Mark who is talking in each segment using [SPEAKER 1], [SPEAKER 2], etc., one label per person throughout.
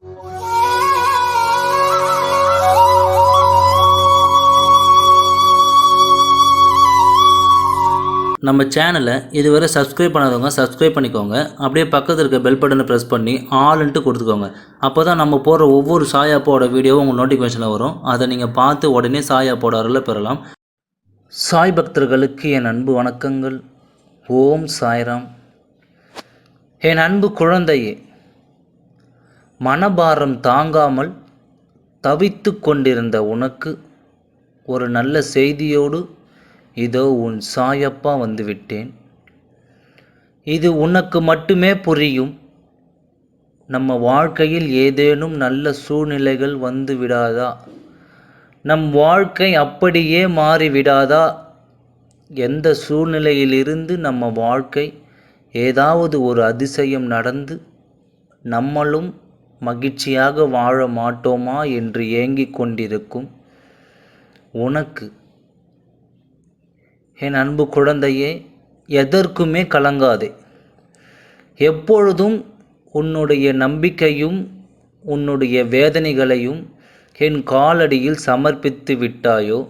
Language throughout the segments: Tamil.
[SPEAKER 1] நம்ம சேனலை இதுவரை சப்ஸ்கிரைப் பண்ணாதவங்க சப்ஸ்கிரைப் பண்ணிக்கோங்க. அப்படியே பக்கத்தில் இருக்க பெல் பட்டனை ப்ரெஸ் பண்ணி ஆல்ன்ட்டு கொடுத்துக்கோங்க. அப்போ தான் நம்ம போடுற ஒவ்வொரு சாய் அப்பாவோட வீடியோவும் உங்கள் நோட்டிஃபிகேஷனில் வரும். அதை நீங்கள் பார்த்து உடனே சாய் அப்பாவோட அருளை பெறலாம். சாய் பக்தர்களுக்கு என் அன்பு வணக்கங்கள். ஓம் சாய்ராம். என் அன்பு குழந்தையே, மனபாரம் தாங்காமல் தவித்து கொண்டிருந்த உனக்கு ஒரு நல்ல செய்தியோடு இதோ உன் சாயப்பா வந்துவிட்டேன். இது உனக்கு மட்டுமே புரியும். நம்ம வாழ்க்கையில் ஏதேனும் நல்ல சூழ்நிலைகள் வந்து விடாதா? நம் வாழ்க்கை அப்படியே மாறிவிடாதா? எந்த சூழ்நிலையிலிருந்து நம்ம வாழ்க்கை ஏதாவது ஒரு அதிசயம் நடந்து நம்மளும் மகிழ்ச்சியாக வாழ மாட்டோமா என்று ஏங்கிக் கொண்டிருக்கும் உனக்கு, என் அன்பு குழந்தையே, எதற்குமே கலங்காதே. எப்பொழுதும் உன்னுடைய நம்பிக்கையும் உன்னுடைய வேதனைகளையும் என் காலடியில் சமர்ப்பித்து விட்டாயோ,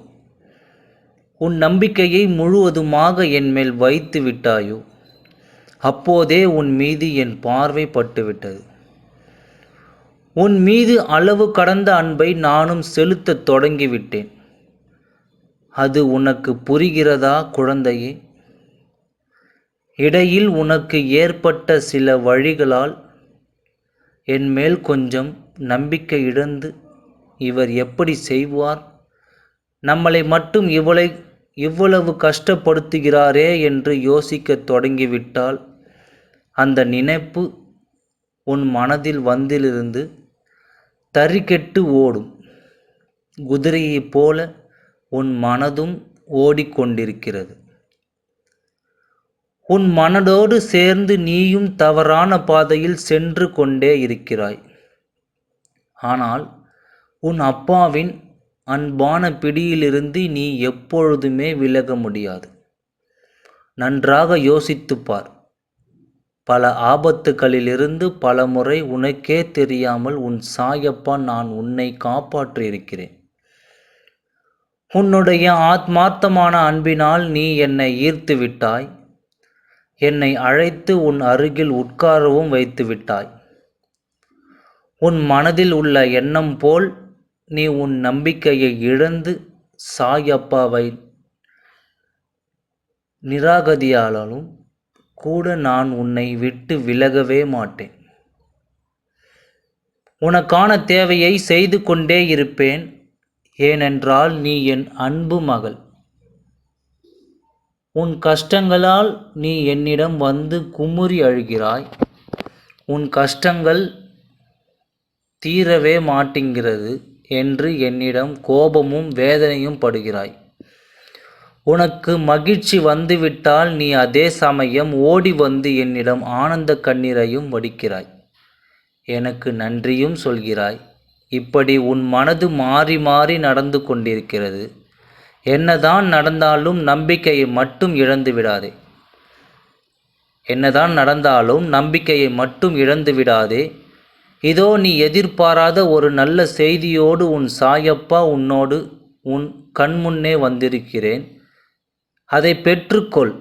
[SPEAKER 1] உன் நம்பிக்கையை முழுவதுமாக என் மேல் வைத்து விட்டாயோ, அப்போதே உன் மீது என் பார்வை பட்டுவிட்டது. உன் மீது அளவு கடந்த அன்பை நானும் செலுத்தத் தொடங்கிவிட்டேன். அது உனக்கு புரிகிறதா குழந்தையே? இடையில் உனக்கு ஏற்பட்ட சில வழிகளால் என் மேல் கொஞ்சம் நம்பிக்கை இழந்து, இவர் எப்படி செய்வார், நம்மளை மட்டும் இவ்வளவு கஷ்டப்படுத்துகிறாரே என்று யோசிக்க தொடங்கிவிட்டால் அந்த நினைப்பு உன் மனதில் வந்திலிருந்து தறிகெட்டு ஓடும். குதிரையைப் போல உன் மனதும் ஓடிக்கொண்டிருக்கிறது. உன் மனதோடு சேர்ந்து நீயும் தவறான பாதையில் சென்று கொண்டே இருக்கிறாய். ஆனால் உன் அப்பாவின் அன்பான பிடியிலிருந்து நீ எப்பொழுதுமே விலக முடியாது. நன்றாக யோசித்துப்பார். பல ஆபத்துகளிலிருந்து பல முறை உனக்கே தெரியாமல் உன் சாயப்பா நான் உன்னை காப்பாற்றியிருக்கிறேன். உன்னுடைய ஆத்மார்த்தமான அன்பினால் நீ என்னை ஈர்த்து விட்டாய். என்னை அழைத்து உன் அருகில் உட்காரவும் வைத்து விட்டாய். உன் மனதில் உள்ள எண்ணம் போல் நீ உன் நம்பிக்கையை இழந்து சாயப்பாவை நிராகதியாலும் கூட நான் உன்னை விட்டு விலகவே மாட்டேன். உனக்கான தேவையை செய்து கொண்டே இருப்பேன். ஏனென்றால் நீ என் அன்பு மகள். உன் கஷ்டங்களால் நீ என்னிடம் வந்து குமுறி அழுகிறாய். உன் கஷ்டங்கள் தீரவே மாட்டேங்கிறது என்று என்னிடம் கோபமும் வேதனையும் படுகிறாய். உனக்கு மகிழ்ச்சி வந்துவிட்டால் நீ அதே சமயம் ஓடி வந்து என்னிடம் ஆனந்த கண்ணீரையும் வடிக்கிறாய். எனக்கு நன்றியும் சொல்கிறாய். இப்படி உன் மனது மாறி மாறி நடந்து கொண்டிருக்கிறது. என்னதான் நடந்தாலும் நம்பிக்கையை மட்டும் இழந்து விடாதே. என்னதான் நடந்தாலும் நம்பிக்கையை மட்டும் இழந்து விடாதே. இதோ நீ எதிர்பாராத ஒரு நல்ல செய்தியோடு உன் சாயப்பா உன்னோடு உன் கண்முன்னே வந்திருக்கிறேன். அதை பெற்றுக்கொள்.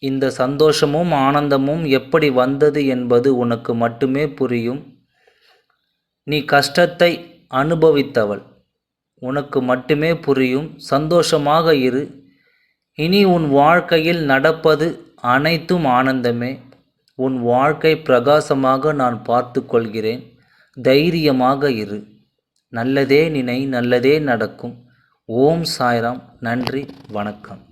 [SPEAKER 1] இந்த சந்தோஷமும் ஆனந்தமும் எப்படி வந்தது என்பது உனக்கு மட்டுமே புரியும். நீ கஷ்டத்தை அனுபவித்தவள். உனக்கு மட்டுமே புரியும். சந்தோஷமாக இரு. இனி உன் வாழ்க்கையில் நடப்பது அனைத்தும் ஆனந்தமே. உன் வாழ்க்கை பிரகாசமாக நான் பார்த்து கொள்கிறேன். தைரியமாக இரு. நல்லதே நினை, நல்லதே நடக்கும். ஓம் சாய்ராம். நன்றி, வணக்கம்.